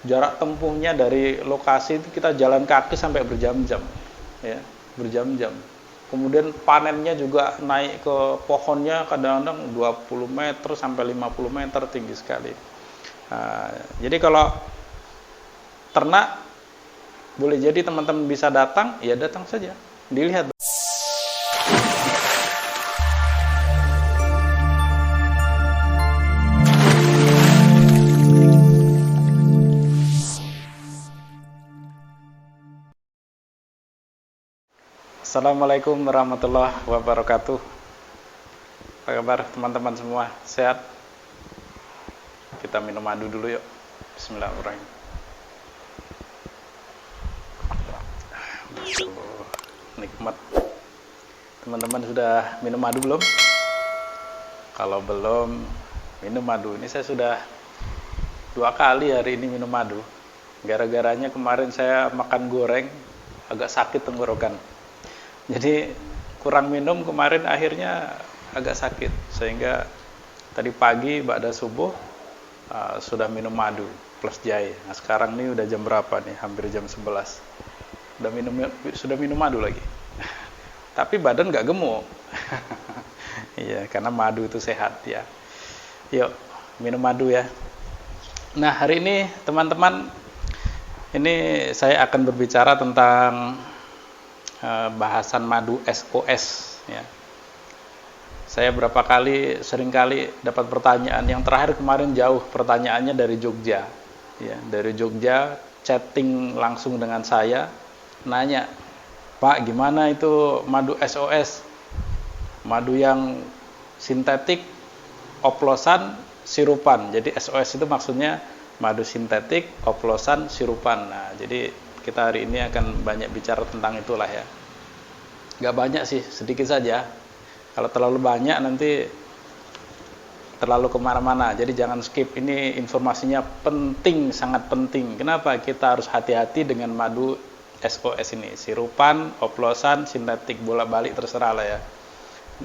Jarak tempuhnya dari lokasi itu kita jalan kaki sampai berjam-jam, ya, berjam-jam. Kemudian panennya juga naik ke pohonnya kadang-kadang 20 meter sampai 50 meter tinggi sekali. Nah, jadi kalau ternak boleh jadi teman-teman bisa datang, ya datang saja, dilihat. Assalamualaikum warahmatullahi wabarakatuh. Apa kabar teman-teman semua? Sehat? Kita minum madu dulu yuk. Bismillahirrahmanirrahim. Nikmat. Teman-teman sudah minum madu belum? Kalau belum, minum madu. Ini saya sudah 2 kali hari ini minum madu. Gara-garanya kemarin saya makan goreng, agak sakit tenggorokan. Jadi kurang minum kemarin, akhirnya agak sakit, sehingga tadi pagi ba'da subuh sudah minum madu plus jahe. Nah, sekarang ini udah jam berapa nih? Hampir jam 11. Sudah minum madu lagi. Tapi badan nggak gemuk. Iya, karena madu itu sehat ya. Yuk, minum madu ya. Nah, hari ini teman-teman, ini saya akan berbicara tentang bahasan madu SOS ya. Saya seringkali dapat pertanyaan. Yang terakhir kemarin jauh, pertanyaannya dari Jogja ya, dari Jogja chatting langsung dengan saya, nanya, "Pak, gimana itu madu SOS? Madu yang sintetik, oplosan, sirupan." Jadi SOS itu maksudnya madu sintetik, oplosan, sirupan. Nah, jadi kita hari ini akan banyak bicara tentang itulah ya. Gak banyak sih, sedikit saja. Kalau terlalu banyak nanti terlalu kemana-mana. Jadi jangan skip, ini informasinya penting, sangat penting. Kenapa? Kita harus hati-hati dengan madu SOS ini. Sirupan, oplosan, sintetik, bolak-balik terserah lah ya.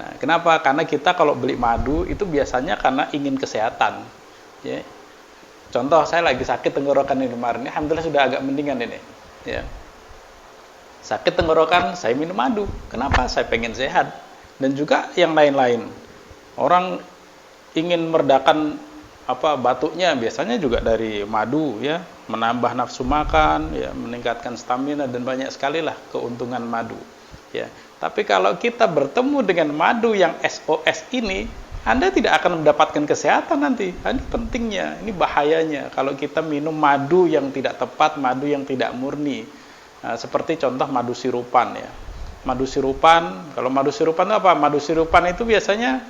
Nah, kenapa? Karena kita kalau beli madu itu biasanya karena ingin kesehatan. Ya. Contoh, saya lagi sakit tenggorokan ini kemarin. Ini alhamdulillah sudah agak mendingan ini. Ya. Sakit tenggorokan, saya minum madu. Kenapa? Saya pengen sehat. Dan juga yang lain-lain. Orang ingin meredakan batuknya, biasanya juga dari madu ya, menambah nafsu makan, ya, meningkatkan stamina, dan banyak sekali lah keuntungan madu. Ya. Tapi kalau kita bertemu dengan madu yang SOS ini, Anda tidak akan mendapatkan kesehatan nanti. Ini pentingnya, ini bahayanya kalau kita minum madu yang tidak tepat, madu yang tidak murni. Nah, seperti contoh madu sirupan ya. Madu sirupan, kalau madu sirupan itu apa? Madu sirupan itu biasanya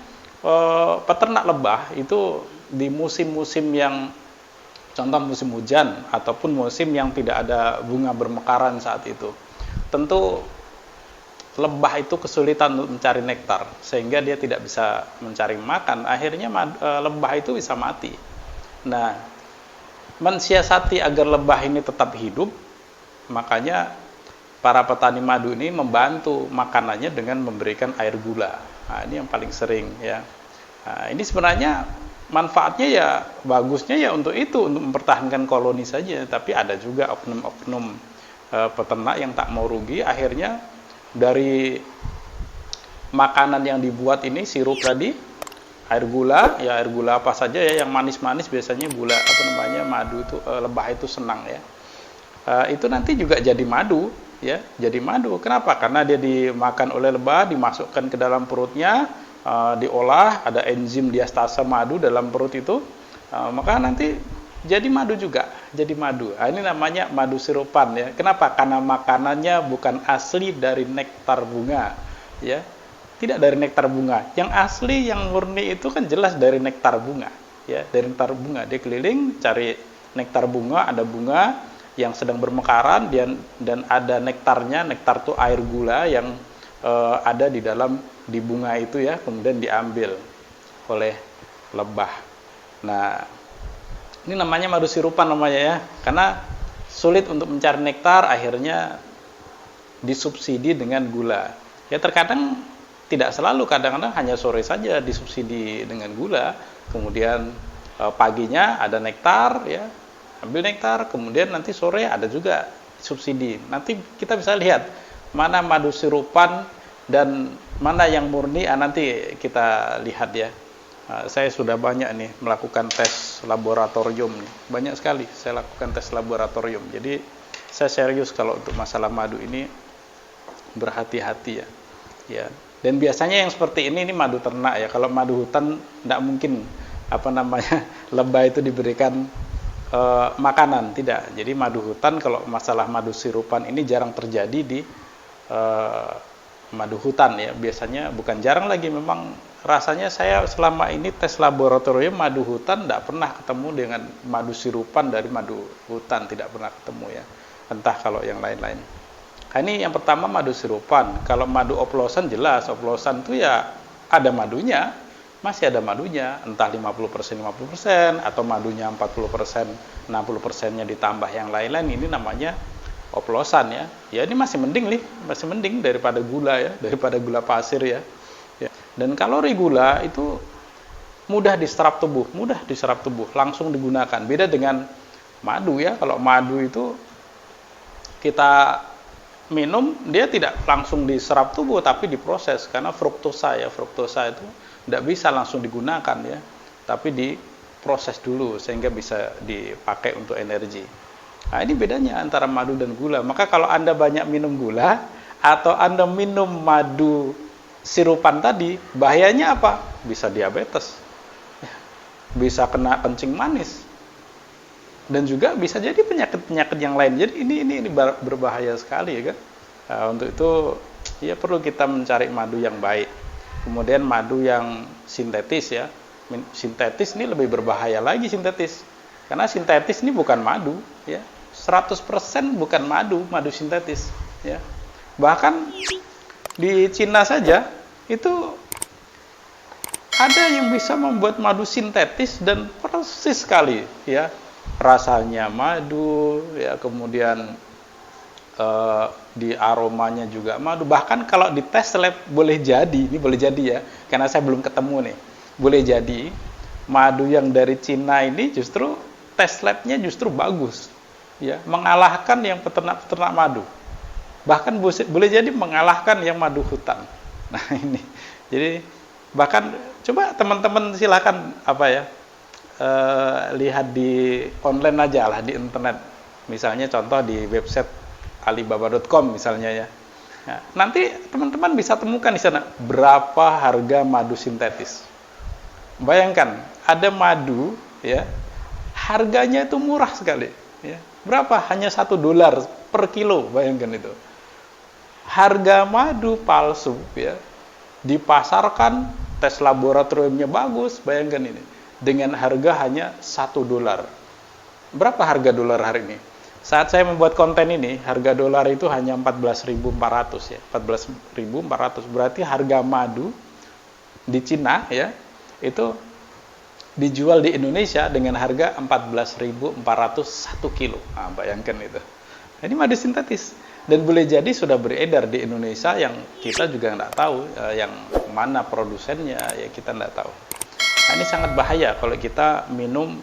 peternak lebah itu di musim-musim yang, contoh musim hujan ataupun musim yang tidak ada bunga bermekaran saat itu. Tentu lebah itu kesulitan untuk mencari nektar, sehingga dia tidak bisa mencari makan. Akhirnya lebah itu bisa mati. Nah, mensiasati agar lebah ini tetap hidup, makanya para petani madu ini membantu makanannya dengan memberikan air gula. Nah, ini yang paling sering ya. Nah, ini sebenarnya manfaatnya ya, bagusnya ya untuk itu, untuk mempertahankan koloni saja. Tapi ada juga oknum-oknum peternak yang tak mau rugi, akhirnya dari makanan yang dibuat ini, sirup tadi, air gula, ya air gula apa saja ya, yang manis-manis biasanya gula madu itu, lebah itu senang ya. Itu nanti juga jadi madu ya, jadi madu. Kenapa? Karena dia dimakan oleh lebah, dimasukkan ke dalam perutnya, diolah, ada enzim diastase madu dalam perut itu, maka nanti jadi madu juga, jadi madu. Nah, ini namanya madu sirupan ya. Kenapa? Karena makanannya bukan asli dari nektar bunga ya, tidak dari nektar bunga. Yang asli, yang murni itu kan jelas dari nektar bunga ya, dari nektar bunga. Dia keliling cari nektar bunga, ada bunga yang sedang bermekaran, dan ada nektarnya. Nektar itu air gula yang ada di bunga itu ya, kemudian diambil oleh lebah. Nah, ini namanya madu sirupan namanya ya, karena sulit untuk mencari nektar, akhirnya disubsidi dengan gula. Ya terkadang tidak selalu, kadang-kadang hanya sore saja disubsidi dengan gula, kemudian paginya ada nektar ya, ambil nektar, kemudian nanti sore ada juga subsidi. Nanti kita bisa lihat mana madu sirupan dan mana yang murni. Nanti kita lihat ya. Saya sudah banyak nih melakukan tes laboratorium nih. Banyak sekali saya lakukan tes laboratorium. Jadi saya serius kalau untuk masalah madu ini, berhati-hati ya. Ya. Dan biasanya yang seperti ini madu ternak ya. Kalau madu hutan tidak mungkin lebah itu diberikan makanan, tidak. Jadi madu hutan, kalau masalah madu sirupan ini jarang terjadi di madu hutan ya. Biasanya bukan jarang lagi, memang rasanya saya selama ini tes laboratorium madu hutan tidak pernah ketemu dengan madu sirupan dari madu hutan, tidak pernah ketemu ya. Entah kalau yang lain-lain. Nah, ini yang pertama madu sirupan. Kalau madu oplosan jelas, oplosan itu ya ada madunya, masih ada madunya, entah 50% 50% atau madunya 40%, 60%-nya ditambah yang lain-lain, ini namanya oplosan ya. Ya ini masih mending daripada gula ya, daripada gula pasir ya. Ya. Dan kalori gula itu mudah diserap tubuh, langsung digunakan. Beda dengan madu ya. Kalau madu itu kita minum, dia tidak langsung diserap tubuh tapi diproses, karena fruktosa itu tidak bisa langsung digunakan ya, tapi diproses dulu sehingga bisa dipakai untuk energi. Nah, ini bedanya antara madu dan gula. Maka kalau Anda banyak minum gula atau Anda minum madu sirupan tadi, bahayanya apa? Bisa diabetes, bisa kena kencing manis, dan juga bisa jadi penyakit-penyakit yang lain. Jadi ini berbahaya sekali ya kan. Nah, untuk itu ya perlu kita mencari madu yang baik. Kemudian madu yang sintetis ya. Sintetis ini lebih berbahaya lagi, sintetis. Karena sintetis ini bukan madu ya. 100% bukan madu sintetis ya. Bahkan di Cina saja itu ada yang bisa membuat madu sintetis dan persis sekali ya. Rasanya madu ya, kemudian di aromanya juga madu. Bahkan kalau di tes lab boleh jadi ya, karena saya belum ketemu nih, boleh jadi madu yang dari Cina ini justru tes labnya justru bagus ya, mengalahkan yang peternak madu, bahkan boleh jadi mengalahkan yang madu hutan. Nah ini, jadi bahkan coba teman-teman silakan lihat di online aja lah, di internet, misalnya contoh di website alibaba.com misalnya ya. Nah, nanti teman-teman bisa temukan di sana berapa harga madu sintetis. Bayangkan ada madu ya, harganya itu murah sekali ya. Berapa? Hanya $1 per kilo, bayangkan itu. Harga madu palsu ya, dipasarkan, tes laboratoriumnya bagus, bayangkan ini, dengan harga hanya $1. Berapa harga dolar hari ini? Saat saya membuat konten ini, harga dolar itu hanya 14.400 ya, 14.400. Berarti harga madu di Cina ya, itu dijual di Indonesia dengan harga 14.400 1 kilo. Nah, bayangkan itu. Ini madu sintetis, dan boleh jadi sudah beredar di Indonesia yang kita juga nggak tahu yang mana produsennya ya, kita nggak tahu. Nah, ini sangat bahaya kalau kita minum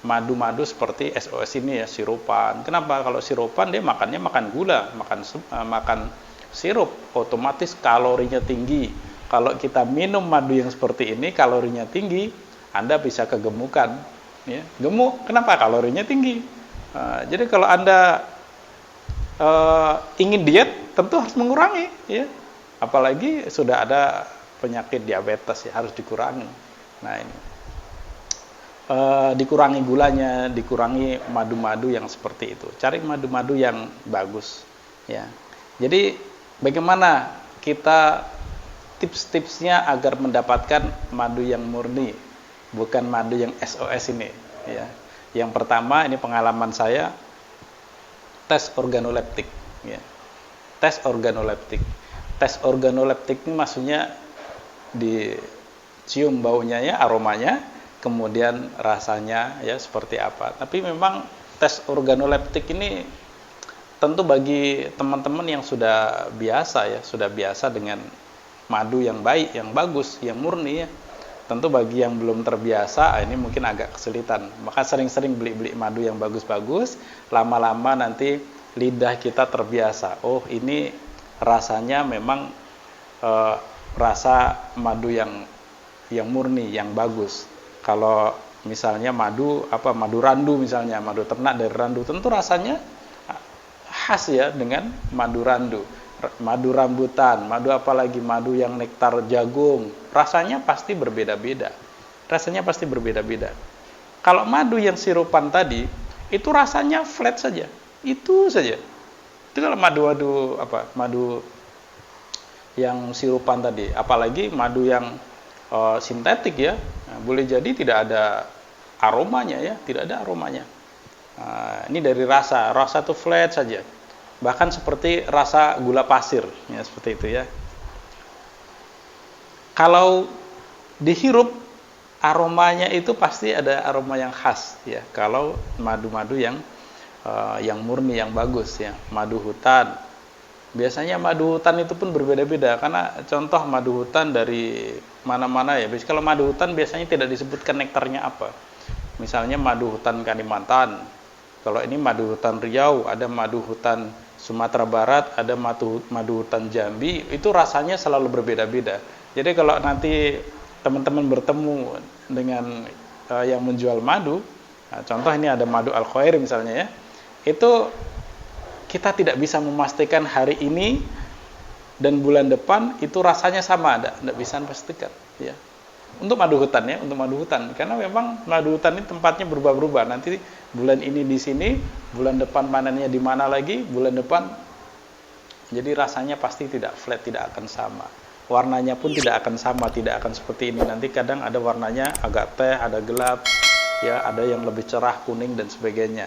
madu-madu seperti SOS ini ya, sirupan. Kenapa? Kalau sirupan dia makannya makan gula, makan sirup, otomatis kalorinya tinggi. Kalau kita minum madu yang seperti ini, kalorinya tinggi, Anda bisa kegemukan ya. Gemuk, kenapa? Kalorinya tinggi. Jadi kalau Anda ingin diet, tentu harus mengurangi ya. Apalagi sudah ada penyakit diabetes ya, harus dikurangi. Nah ini, dikurangi gulanya, dikurangi madu-madu yang seperti itu. Cari madu-madu yang bagus ya. Jadi bagaimana kita tips-tipsnya agar mendapatkan madu yang murni, bukan madu yang SOS ini ya. Yang pertama, ini pengalaman saya, tes organoleptik ya. Tes organoleptik ini maksudnya dicium baunya ya, aromanya, kemudian rasanya ya seperti apa. Tapi memang tes organoleptik ini tentu bagi teman-teman yang sudah biasa ya, sudah biasa dengan madu yang baik, yang bagus, yang murni ya. tentu bagi yang belum terbiasa ini mungkin agak kesulitan. Maka sering-sering beli madu yang bagus-bagus, lama-lama nanti lidah kita terbiasa. Oh, ini rasanya memang rasa madu yang murni, yang bagus. Kalau misalnya madu randu misalnya, madu ternak dari randu, tentu rasanya khas ya dengan madu randu. Madu rambutan, madu apalagi madu yang nektar jagung, rasanya pasti berbeda-beda. Kalau madu yang sirupan tadi, itu rasanya flat saja. Itu saja. Itu kalau madu yang sirupan tadi, apalagi madu yang sintetik ya, boleh jadi tidak ada aromanya ya, Ini dari rasa itu flat saja. Bahkan seperti rasa gula pasir, ya seperti itu ya. Kalau dihirup, aromanya itu pasti ada aroma yang khas ya. Kalau madu-madu yang murni, yang bagus ya, madu hutan. Biasanya madu hutan itu pun berbeda-beda, karena contoh madu hutan dari mana-mana ya. Kalau madu hutan biasanya tidak disebutkan nektarnya apa. Misalnya madu hutan Kalimantan. Kalau ini madu hutan Riau, ada madu hutan Sumatera Barat, ada madu hutan Jambi, itu rasanya selalu berbeda-beda. Jadi kalau nanti teman-teman bertemu dengan yang menjual madu, contoh ini ada madu Al-Khair misalnya ya, itu kita tidak bisa memastikan hari ini dan bulan depan itu rasanya sama, tidak bisa pastikan ya. Untuk madu hutan ya, karena memang madu hutan ini tempatnya berubah-ubah. Nanti bulan ini di sini, bulan depan panennya di mana lagi, bulan depan. Jadi rasanya pasti tidak flat, tidak akan sama. Warnanya pun tidak akan sama, tidak akan seperti ini. Nanti kadang ada warnanya agak teh, ada gelap, ya, ada yang lebih cerah, kuning dan sebagainya.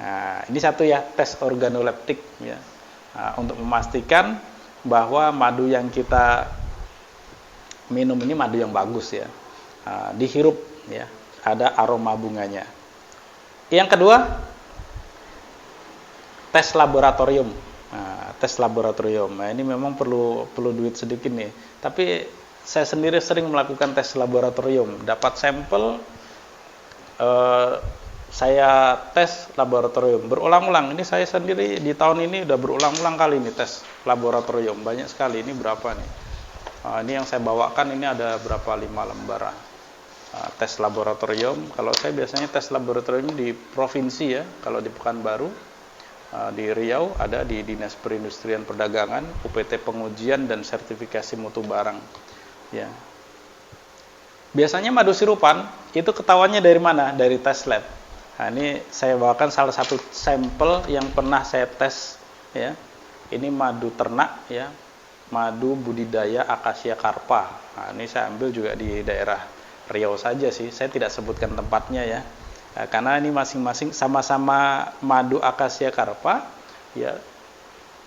Nah, ini satu ya, tes organoleptik ya. Untuk memastikan bahwa madu yang kita minum ini madu yang bagus ya, dihirup ya, ada aroma bunganya. Yang kedua, tes laboratorium. Nah, ini memang perlu duit sedikit nih, tapi saya sendiri sering melakukan tes laboratorium. Dapat sampel, saya tes laboratorium berulang-ulang. Ini saya sendiri di tahun ini udah berulang-ulang kali ini tes laboratorium, banyak sekali. Ini berapa nih? Ini yang saya bawakan ini ada berapa, 5 lembar tes laboratorium. Kalau saya biasanya tes laboratorium di provinsi ya. Kalau di Pekanbaru, di Riau ada di Dinas Perindustrian Perdagangan, UPT Pengujian dan Sertifikasi Mutu Barang. Ya. Biasanya madu sirupan itu ketahuannya dari mana? Dari tes lab. Nah, ini saya bawakan salah satu sampel yang pernah saya tes ya. Ini madu ternak ya. Madu budidaya akasia carpa. Nah, ini saya ambil juga di daerah Riau saja sih. Saya tidak sebutkan tempatnya ya. Nah, karena ini masing-masing sama-sama madu akasia carpa ya.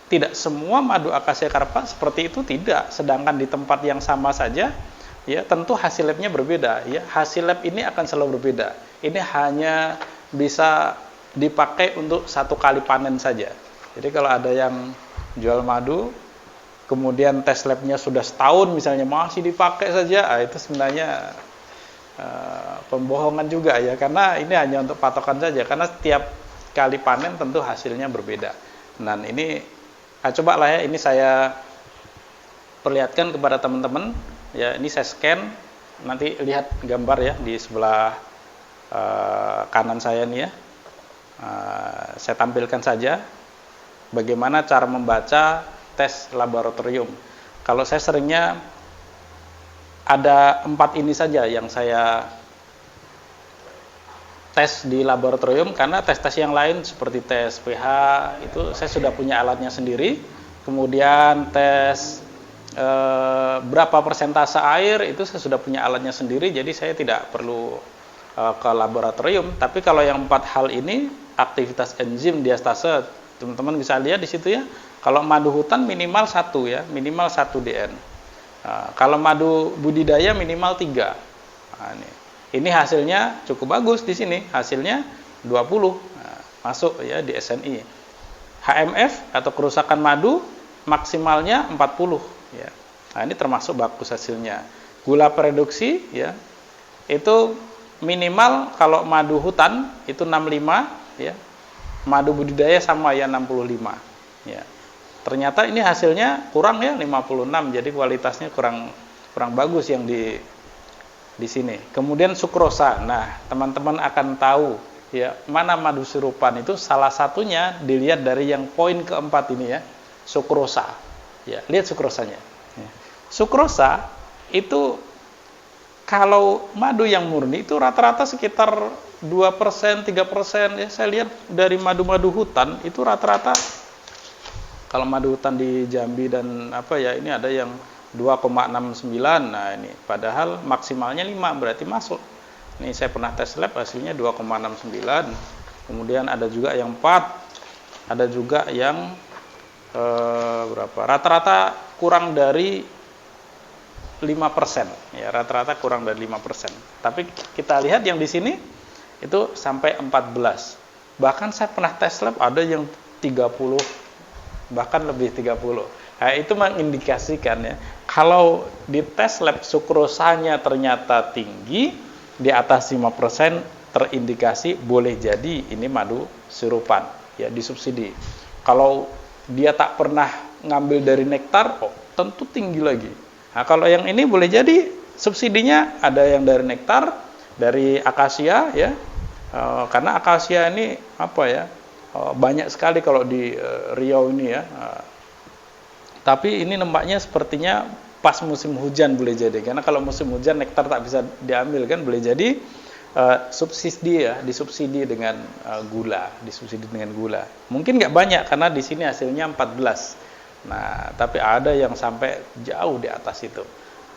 Tidak semua madu akasia carpa seperti itu, tidak. Sedangkan di tempat yang sama saja ya, tentu hasil labnya berbeda ya. Hasil lab ini akan selalu berbeda. Ini hanya bisa dipakai untuk satu kali panen saja. Jadi kalau ada yang jual madu kemudian tes labnya sudah setahun misalnya masih dipakai saja, itu sebenarnya pembohongan juga ya, karena ini hanya untuk patokan saja, karena setiap kali panen tentu hasilnya berbeda. Nah ini cobalah ya, ini saya perlihatkan kepada teman-teman ya. Ini saya scan, nanti lihat gambar ya di sebelah kanan saya nih ya. Saya tampilkan saja bagaimana cara membaca tes laboratorium. Kalau saya seringnya ada 4 ini saja yang saya tes di laboratorium, karena tes-tes yang lain seperti tes pH itu saya sudah punya alatnya sendiri. Kemudian tes berapa persentase air itu saya sudah punya alatnya sendiri, jadi saya tidak perlu ke laboratorium. Tapi kalau yang 4 hal ini, aktivitas enzim, diastase, teman-teman bisa lihat di situ ya. Kalau madu hutan minimal 1 ya, minimal 1 DN. Kalau madu budidaya minimal 3. Nah, ini hasilnya cukup bagus di sini, hasilnya 20. Masuk ya di SNI. HMF atau kerusakan madu maksimalnya 40 ya. Nah, ini termasuk bagus hasilnya. Gula produksi ya itu minimal kalau madu hutan itu 65 ya. Madu budidaya sama ya 65 ya. Ternyata ini hasilnya kurang ya 56, jadi kualitasnya kurang bagus yang di sini. Kemudian sukrosa. Nah, teman-teman akan tahu ya mana madu sirupan itu, salah satunya dilihat dari yang poin keempat ini ya, sukrosa. Ya, lihat sukrosanya. Ya. Sukrosa itu kalau madu yang murni itu rata-rata sekitar 2%, 3% ya. Saya lihat dari madu-madu hutan itu rata-rata, kalau madu hutan di Jambi dan ini ada yang 2,69. Nah, ini padahal maksimalnya 5, berarti masuk. Ini saya pernah tes lab hasilnya 2,69. Kemudian ada juga yang 4, ada juga yang berapa? Rata-rata kurang dari 5%. Ya, rata-rata kurang dari 5%. Tapi kita lihat yang di sini itu sampai 14. Bahkan saya pernah tes lab ada yang 30, bahkan lebih 30. Nah, itu mengindikasikan ya, kalau di tes lab sukrosanya ternyata tinggi di atas 5%, terindikasi boleh jadi ini madu sirupan ya, disubsidi. Kalau dia tak pernah ngambil dari nektar, tentu tinggi lagi. Nah, kalau yang ini boleh jadi subsidinya ada yang dari nektar, dari akasia ya, karena akasia ini banyak sekali kalau di Riau ini ya. Tapi ini nembaknya sepertinya pas musim hujan boleh jadi, karena kalau musim hujan nektar tak bisa diambil kan, boleh jadi subsidi ya, disubsidi dengan gula, Mungkin nggak banyak karena di sini hasilnya 14. Nah, tapi ada yang sampai jauh di atas itu.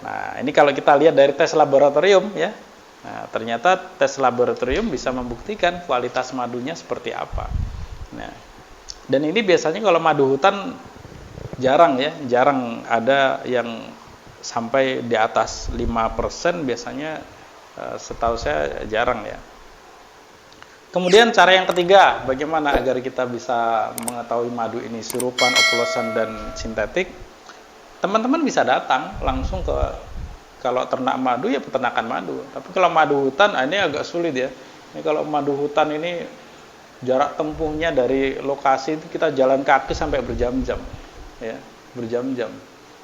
Nah, ini kalau kita lihat dari tes laboratorium ya. Nah, ternyata tes laboratorium bisa membuktikan kualitas madunya seperti apa. Nah, dan ini biasanya kalau madu hutan jarang ada yang sampai di atas 5%, biasanya setahu saya jarang ya. Kemudian cara yang ketiga, bagaimana agar kita bisa mengetahui madu ini sirupan, oplosan, dan sintetik? Teman-teman bisa datang langsung ke, kalau ternak madu ya peternakan madu. Tapi kalau madu hutan, ini agak sulit ya. Ini kalau madu hutan ini jarak tempuhnya dari lokasi itu kita jalan kaki sampai berjam-jam, ya, berjam-jam.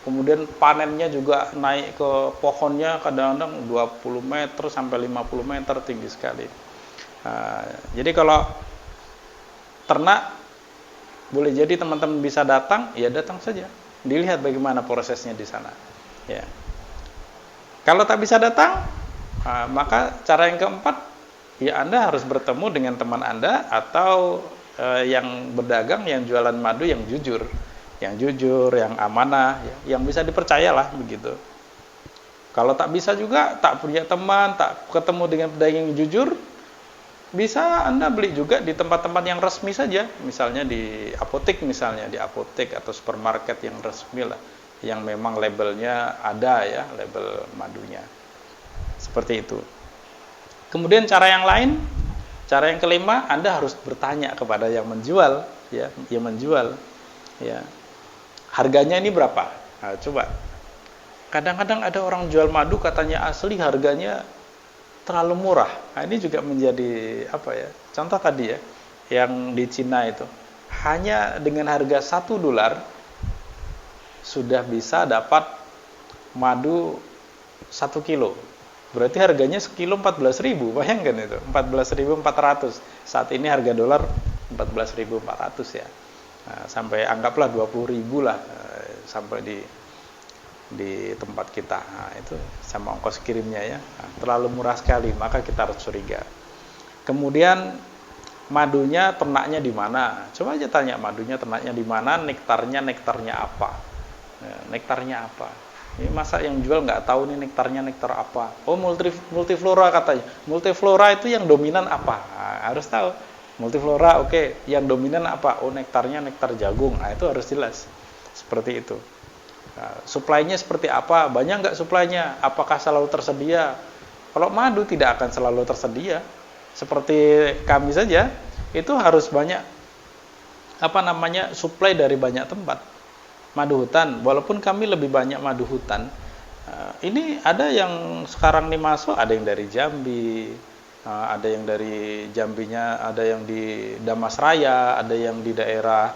Kemudian panennya juga naik ke pohonnya kadang-kadang 20 meter sampai 50 meter tinggi sekali. Nah, jadi kalau ternak boleh jadi teman-teman bisa datang, ya datang saja, dilihat bagaimana prosesnya di sana. Ya. Kalau tak bisa datang, maka cara yang keempat, ya Anda harus bertemu dengan teman Anda atau yang berdagang, yang jualan madu yang jujur, yang amanah, ya, yang bisa dipercayalah begitu. Kalau tak bisa juga, tak punya teman, tak ketemu dengan pedagang yang jujur, bisa Anda beli juga di tempat-tempat yang resmi saja, misalnya di apotek atau supermarket yang resmi lah, yang memang labelnya ada ya, label madunya. Seperti itu. Kemudian cara yang lain, cara yang kelima, Anda harus bertanya kepada yang menjual, ya, ya. Harganya ini berapa? Nah, coba. Kadang-kadang ada orang jual madu katanya asli, harganya terlalu murah. Nah, ini juga menjadi contoh tadi ya, yang di Cina itu hanya dengan harga $1 sudah bisa dapat madu 1 kilo. Berarti harganya sekilo 14.000. Bayangkan itu, 14.400. Saat ini harga dolar 14.400 ya. Nah, sampai anggaplah 20.000 lah sampai di tempat kita. Nah, itu sama ongkos kirimnya ya. Nah, terlalu murah sekali, maka kita harus curiga. Kemudian madunya ternaknya di mana? Coba aja tanya madunya ternaknya di mana, nektarnya apa? Nektarnya apa? Ini masa yang jual nggak tahu nih nektarnya nektar apa? Oh, multiflora katanya. Multiflora itu yang dominan apa? Nah, harus tahu. Multiflora, oke. Yang dominan apa? Oh, nektarnya nektar jagung. Nah, itu harus jelas. Seperti itu. Nah, suplainya seperti apa? Banyak nggak suplainya? Apakah selalu tersedia? Kalau madu tidak akan selalu tersedia. Seperti kami saja, itu harus banyak suplai dari banyak tempat. Madu hutan, walaupun kami lebih banyak madu hutan, Ini ada yang sekarang nih masuk, ada yang dari Jambi, ada yang dari Jambinya, ada yang di Damasraya, ada yang di daerah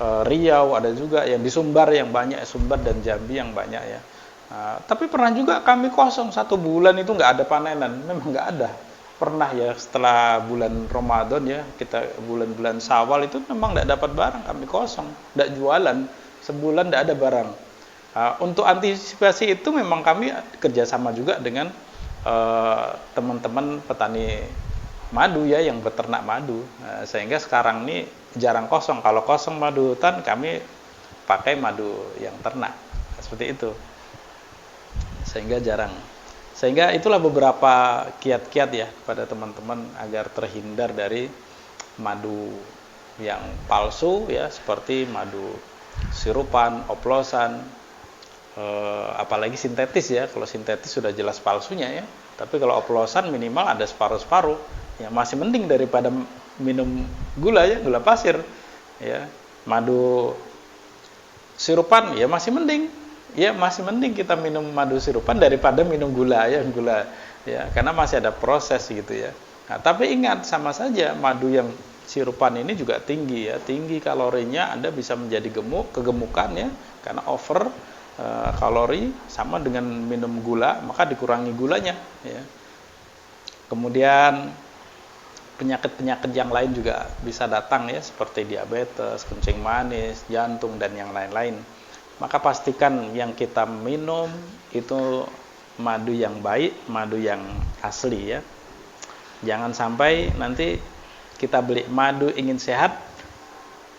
Riau, ada juga yang di Sumbar yang banyak, Sumbar dan Jambi yang banyak ya. Tapi pernah juga kami kosong 1 bulan itu nggak ada panenan, memang nggak ada. Pernah ya setelah bulan Ramadan ya, kita bulan-bulan Syawal itu memang nggak dapat barang, kami kosong, nggak jualan, sebulan nggak ada barang. Untuk antisipasi itu memang kami kerjasama juga dengan teman-teman petani madu ya yang beternak madu, sehingga sekarang ini jarang kosong. Kalau kosong madu hutan kami pakai madu yang ternak, seperti itu, sehingga jarang. Sehingga itulah beberapa kiat-kiat ya pada teman-teman agar terhindar dari madu yang palsu ya, seperti madu sirupan, oplosan, apalagi sintetis ya. Kalau sintetis sudah jelas palsunya ya, tapi kalau oplosan minimal ada separuh-separuh ya, masih mending daripada minum gula ya, gula pasir ya. Madu sirupan ya masih mending ya, masih mending kita minum madu sirupan daripada minum gula ya, karena masih ada proses gitu ya. Nah, tapi ingat, sama saja madu yang sirupan ini juga tinggi ya, tinggi kalorinya, Anda bisa menjadi kegemukan ya, karena over kalori. Sama dengan minum gula, maka dikurangi gulanya ya. Kemudian penyakit-penyakit yang lain juga bisa datang ya, seperti diabetes, kencing manis, jantung, dan yang lain-lain. Maka pastikan yang kita minum itu madu yang baik, madu yang asli ya. Jangan sampai nanti kita beli madu ingin sehat,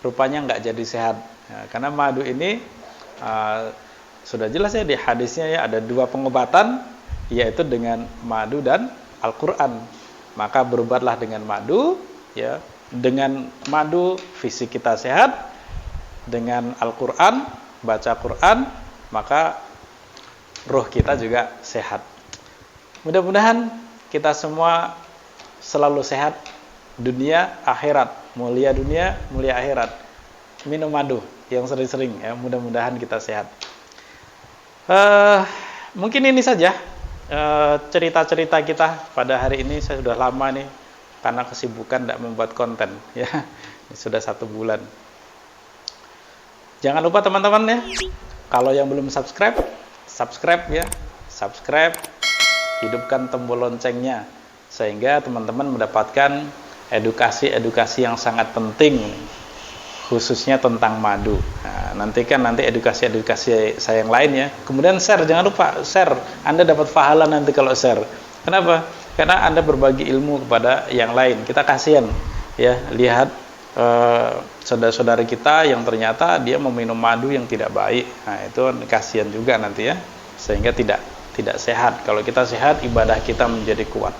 rupanya nggak jadi sehat. Nah, karena madu ini sudah jelas ya di hadisnya ya, ada 2 pengobatan, yaitu dengan madu dan Al-Quran. Maka berobatlah dengan madu ya. Dengan madu fisik kita sehat, dengan Al-Quran, baca Quran, maka ruh kita juga sehat. Mudah-mudahan kita semua selalu sehat dunia akhirat, mulia dunia, mulia akhirat. Minum madu yang sering-sering ya, mudah-mudahan kita sehat. Mungkin ini saja cerita-cerita kita pada hari ini. Saya sudah lama nih karena kesibukan tidak membuat konten ya. Sudah 1 bulan. Jangan lupa teman-teman ya, kalau yang belum subscribe ya, subscribe, hidupkan tombol loncengnya, sehingga teman-teman mendapatkan edukasi-edukasi yang sangat penting, khususnya tentang madu. Nah, nanti edukasi-edukasi saya yang lain ya. Kemudian share, jangan lupa share, Anda dapat pahala nanti kalau share. Kenapa? Karena Anda berbagi ilmu kepada yang lain. Kita kasihan ya, lihat saudara-saudara kita yang ternyata dia meminum madu yang tidak baik. Nah, itu kasihan juga nanti ya, sehingga tidak sehat. Kalau kita sehat, ibadah kita menjadi kuat.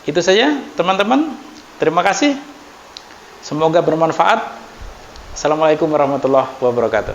Itu saja teman-teman, terima kasih, semoga bermanfaat. Assalamualaikum warahmatullahi wabarakatuh.